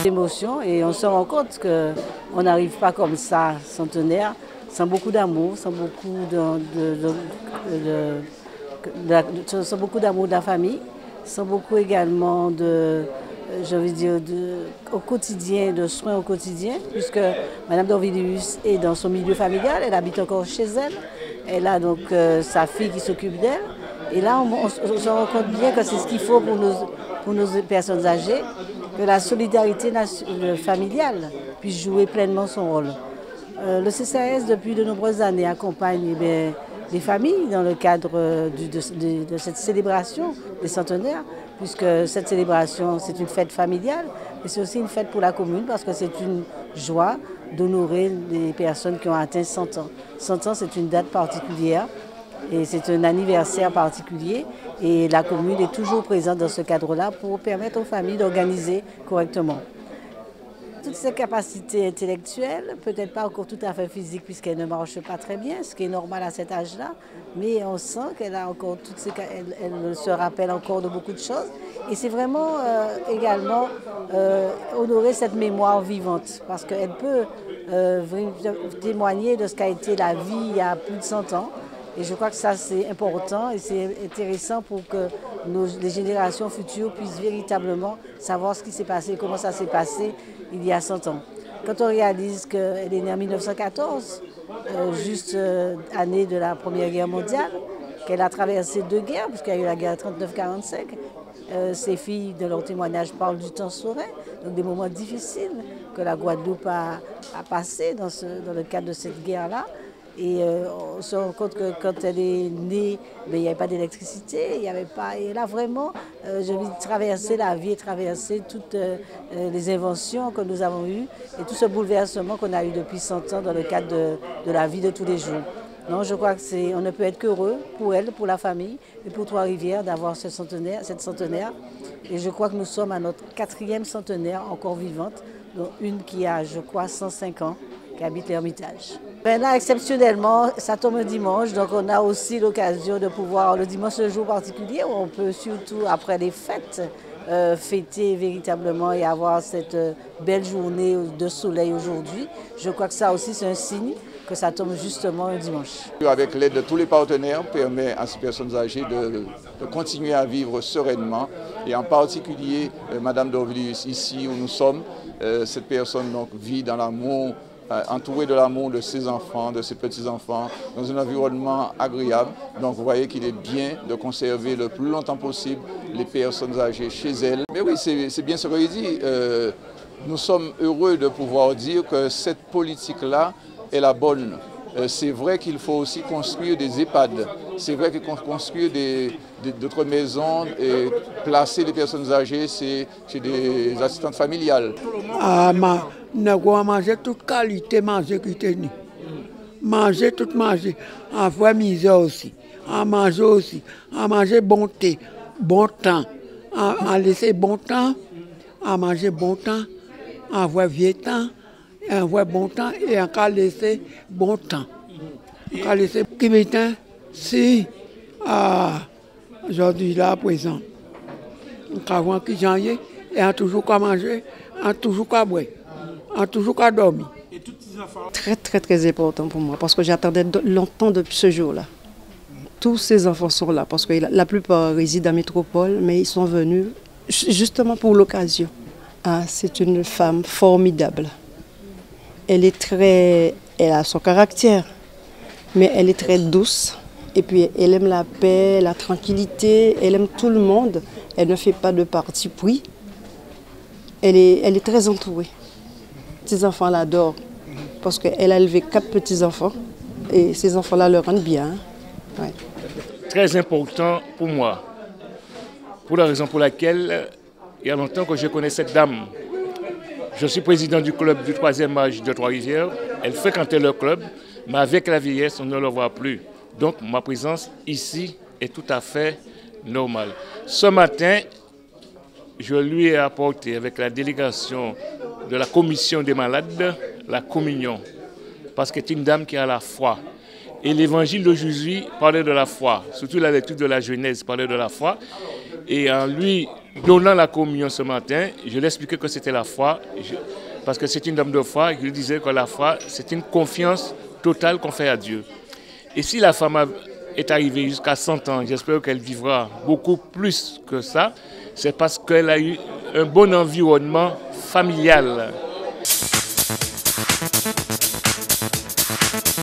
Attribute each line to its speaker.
Speaker 1: L'émotion, et on se rend compte qu'on n'arrive pas comme ça, centenaire, sans beaucoup d'amour, sans beaucoup d'amour de la famille, sans beaucoup également je veux dire, au quotidien, de soins au quotidien, puisque Mme d'Orvilius est dans son milieu familial, elle habite encore chez elle, elle a donc sa fille qui s'occupe d'elle, et là on se rend compte bien que c'est ce qu'il faut pour nos personnes âgées, que la solidarité familiale puisse jouer pleinement son rôle. Le CCAS, depuis de nombreuses années, accompagne les familles dans le cadre de cette célébration des centenaires, puisque cette célébration, c'est une fête familiale, mais c'est aussi une fête pour la commune, parce que c'est une joie d'honorer les personnes qui ont atteint 100 ans. 100 ans, c'est une date particulière, et c'est un anniversaire particulier, et la commune est toujours présente dans ce cadre-là pour permettre aux familles d'organiser correctement. Toutes ces capacités intellectuelles, peut-être pas encore tout à fait physiques puisqu'elle ne marche pas très bien, ce qui est normal à cet âge-là, mais on sent qu'elle a encore elle se rappelle encore de beaucoup de choses. Et c'est vraiment également honorer cette mémoire vivante, parce qu'elle peut témoigner de ce qu'a été la vie il y a plus de 100 ans. Et je crois que ça, c'est important et c'est intéressant pour que les générations futures puissent véritablement savoir ce qui s'est passé, comment ça s'est passé il y a 100 ans. Quand on réalise qu'elle est née en 1914, juste année de la Première Guerre mondiale, qu'elle a traversé 2 guerres, puisqu'il y a eu la guerre 39-45, ses filles, de leur témoignage, parlent du temps serein, donc des moments difficiles que la Guadeloupe a passé dans le cadre de cette guerre-là. Et on se rend compte que quand elle est née, il n'y avait pas d'électricité, il n'y avait pas. Et là, vraiment, je vais traverser la vie et traverser toutes les inventions que nous avons eues et tout ce bouleversement qu'on a eu depuis 100 ans dans le cadre de la vie de tous les jours. Non, je crois qu'on ne peut être qu'heureux pour elle, pour la famille et pour Trois-Rivières d'avoir cette centenaire. Et je crois que nous sommes à notre 4e centenaire encore vivante, dont une qui a, je crois, 105 ans, qui habite l'Ermitage. Là, exceptionnellement, ça tombe un dimanche, donc on a aussi l'occasion de pouvoir, le dimanche, ce jour particulier, où on peut surtout, après les fêtes, fêter véritablement et avoir cette belle journée de soleil aujourd'hui. Je crois que ça aussi, c'est un signe que ça tombe justement un dimanche.
Speaker 2: Avec l'aide de tous les partenaires, permet à ces personnes âgées de continuer à vivre sereinement. Et en particulier, Mme d'Orvilius, ici où nous sommes, cette personne donc, vit dans l'amour, entourée de l'amour de ses enfants, de ses petits-enfants, dans un environnement agréable. Donc vous voyez qu'il est bien de conserver le plus longtemps possible les personnes âgées chez elles. Mais oui, c'est bien ce qu'il dit. Nous sommes heureux de pouvoir dire que cette politique-là est la bonne. C'est vrai qu'il faut aussi construire des EHPAD. C'est vrai qu'il faut construire d'autres maisons et placer les personnes âgées chez des assistantes familiales.
Speaker 3: Nous avons mangé toute qualité, manger qui tenait. Manger, tout manger. Avoir misère aussi. À manger aussi. À manger bon thé, bon temps. À laisser bon temps. À manger bon temps. À avoir vieux temps. À avoir bon temps. Et à laisser bon temps. À laisser qui m'éteint, si aujourd'hui là à présent. On a vu qui j'en ai et on a toujours qu'à manger, on a toujours qu'à boire. Toujours qu'à dormir.
Speaker 4: Très très très important pour moi parce que j'attendais longtemps depuis ce jour-là. Tous ces enfants sont là parce que la plupart résident en métropole, mais ils sont venus justement pour l'occasion. C'est une femme formidable. Elle a son caractère, mais elle est très douce. Et puis elle aime la paix, la tranquillité, elle aime tout le monde. Elle ne fait pas de parti pris. Elle est très entourée. Les petits-enfants l'adorent parce qu'elle a élevé 4 petits-enfants et ces enfants-là le rendent bien. Ouais.
Speaker 5: Très important pour moi, pour la raison pour laquelle il y a longtemps que je connais cette dame. Je suis président du club du 3e âge de Trois-Rivières. Elle fréquentait le club, mais avec la vieillesse, on ne le voit plus. Donc ma présence ici est tout à fait normale. Ce matin, je lui ai apporté avec la délégation de la commission des malades, la communion, parce qu'elle est une dame qui a la foi. Et l'évangile de Jésus parlait de la foi, surtout la lecture de la Genèse parlait de la foi. Et en lui donnant la communion ce matin, je lui ai expliqué que c'était la foi, parce que c'est une dame de foi, et je lui disais que la foi, c'est une confiance totale qu'on fait à Dieu. Et si la femme est arrivée jusqu'à 100 ans, j'espère qu'elle vivra beaucoup plus que ça, c'est parce qu'elle a eu un bon environnement familial.